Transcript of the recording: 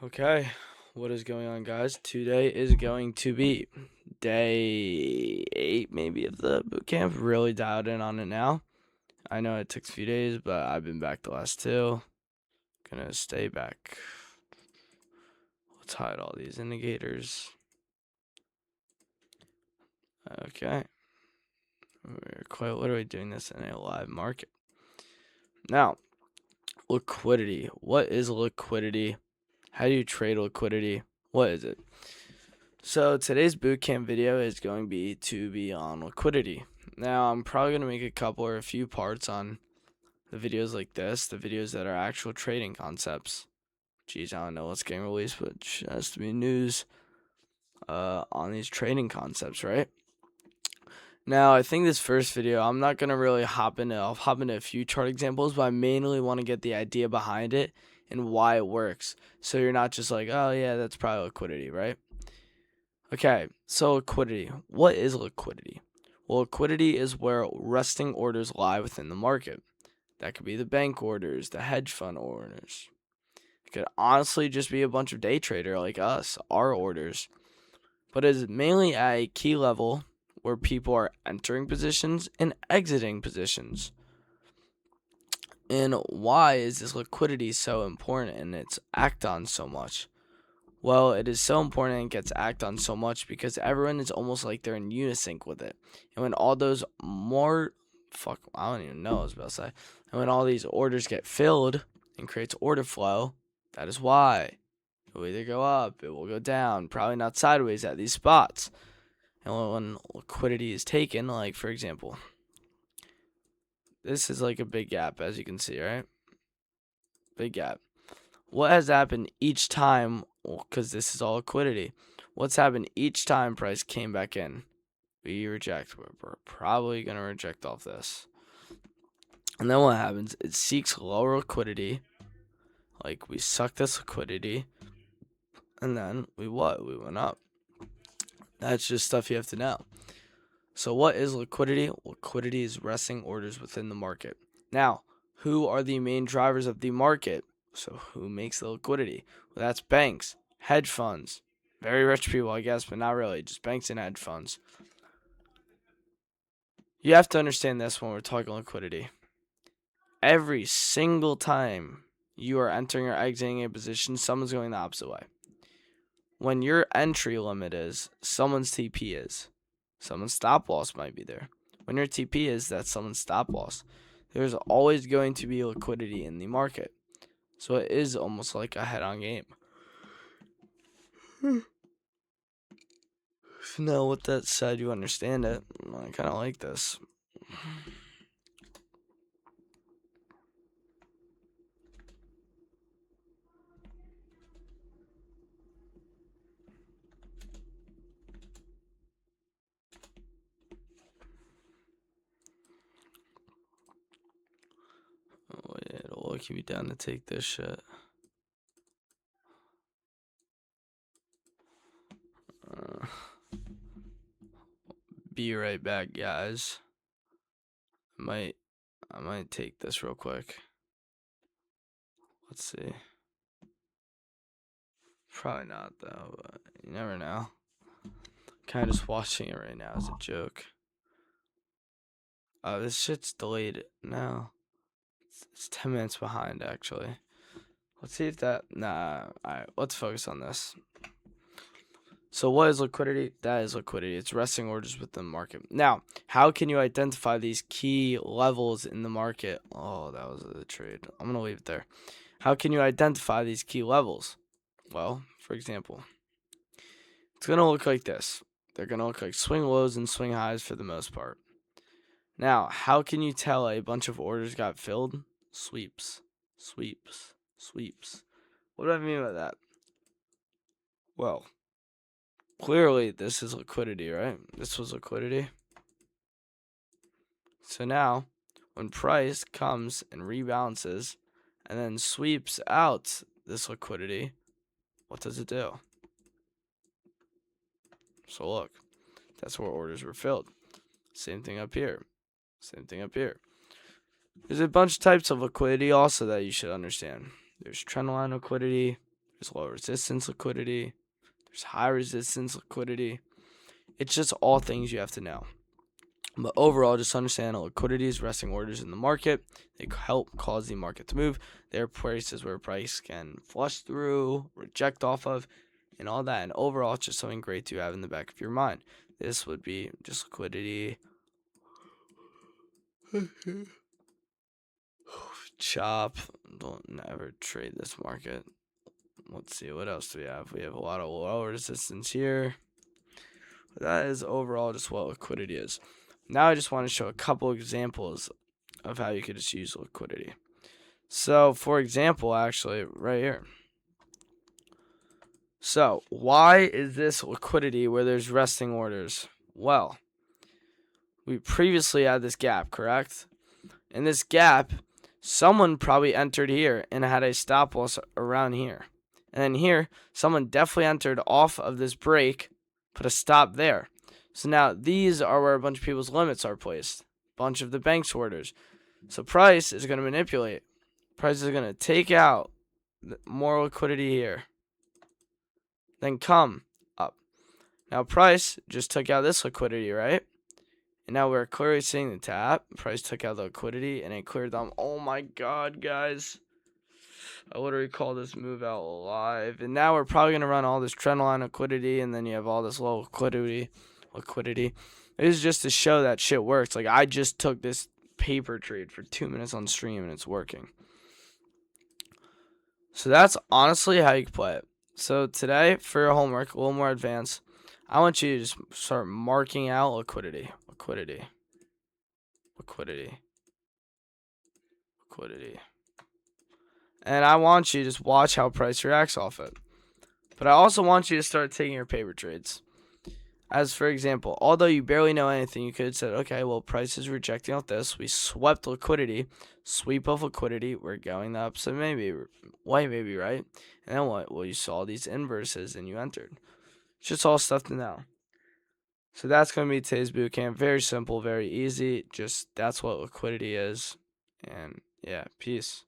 Okay, what is going on, guys? Today is going to be day 8, maybe, of the boot camp. Really dialed in on it now. I know it took a few days, but I've been back the last 2. Gonna stay back. Let's hide all these indicators. Okay, we're quite literally doing this in a live market. Now, liquidity. What is liquidity? How do you trade liquidity? What is it? So today's bootcamp video is going to be on liquidity. Now I'm probably going to make a couple or a few parts on the videos like this, the videos that are actual trading concepts. Geez, I don't know what's getting released, but it has to be news on these trading concepts, right? Now I think this first video, I'm not going to really I'll hop into a few chart examples, but I mainly want to get the idea behind it and why it works. So you're not just like, oh yeah, that's probably liquidity, right? Okay, so liquidity. What is liquidity? Well, liquidity is where resting orders lie within the market. That could be the bank orders, the hedge fund orders. It could honestly just be a bunch of day trader like us, our orders. But it is mainly at a key level where people are entering positions and exiting positions. And why is this liquidity so important and it's act on so much? Well, it is so important and gets acted on so much because everyone is almost like they're in unison with it. And when all those I don't even know what I was about to say. And when all these orders get filled and creates order flow, that is why it will either go up, it will go down, probably not sideways at these spots. And when liquidity is taken, like for example, this is like a big gap, as you can see, right? Big gap. What has happened each time? Well, because this is all liquidity. What's happened each time price came back in? We reject. We're probably going to reject off this. And then what happens? It seeks lower liquidity. Like we suck this liquidity. And then we what? We went up. That's just stuff you have to know. So what is liquidity? Liquidity is resting orders within the market. Now, who are the main drivers of the market? So who makes the liquidity? Well, that's banks, hedge funds, very rich people, I guess, but not really, just banks and hedge funds. You have to understand this when we're talking liquidity. Every single time you are entering or exiting a position, someone's going the opposite way. When your entry limit is, someone's TP is. Someone's stop loss might be there. When your TP is, that's someone's stop loss. There's always going to be liquidity in the market. So it is almost like a head-on game. Now, with that said, you understand it. I kind of like this. Oh, yeah, it'll keep you down to take this shit. Be right back, guys. I might take this real quick. Let's see. Probably not though, but you never know. Kind of just watching it right now as a joke. This shit's delayed now. It's 10 minutes behind actually. Let's see if that. Nah. Alright, let's focus on this. So what is liquidity? That is liquidity. It's resting orders within the market. Now, how can you identify these key levels in the market? Oh, that was a trade. I'm gonna leave it there. How can you identify these key levels? Well, for example, it's gonna look like this. They're gonna look like swing lows and swing highs for the most part. Now, how can you tell a bunch of orders got filled? Sweeps, sweeps, sweeps. What do I mean by that? Well, clearly this is liquidity, right? This was liquidity. So now, when price comes and rebalances and then sweeps out this liquidity, what does it do? So look, that's where orders were filled. Same thing up here. Same thing up here. There's a bunch of types of liquidity also that you should understand. There's trendline liquidity, There's low resistance liquidity. There's high resistance liquidity. It's just all things you have to know. But overall, just understand that liquidity is resting orders in the market. They help cause the market to move. They're places where price can flush through, reject off of, and all that. And overall, it's just something great to have in the back of your mind. This would be just liquidity. Chop. Don't never trade this market. Let's see, what else do we have? We have a lot of low resistance here. That is overall just what liquidity is. Now I just want to show a couple examples of how you could just use liquidity. So, for example, actually, right here. So, why is this liquidity where there's resting orders? Well, we previously had this gap, correct? In this gap, someone probably entered here and had a stop loss around here. And then here, someone definitely entered off of this break, put a stop there. So now these are where a bunch of people's limits are placed. Bunch of the bank's orders. So price is going to manipulate. Price is going to take out more liquidity here. Then come up. Now price just took out this liquidity, right? And now we're clearly seeing the tap. Price took out the liquidity and it cleared them. Oh my god, guys. I literally call this move out live. And now we're probably going to run all this trend line liquidity, and then you have all this low liquidity. This is just to show that shit works. Like, I just took this paper trade for 2 minutes on stream and it's working. So that's honestly how you can play it. So today, for your homework, a little more advanced, I want you to just start marking out liquidity. And I want you to just watch how price reacts off it. But I also want you to start taking your paper trades. As for example, although you barely know anything, you could have said, okay, well, price is rejecting out this. We swept liquidity. Sweep of liquidity. We're going the opposite maybe. White maybe, right? And then what? Well, you saw these inverses and you entered. It's just all stuff to know. So that's going to be today's boot camp. Very simple, very easy. Just that's what liquidity is. And yeah, peace.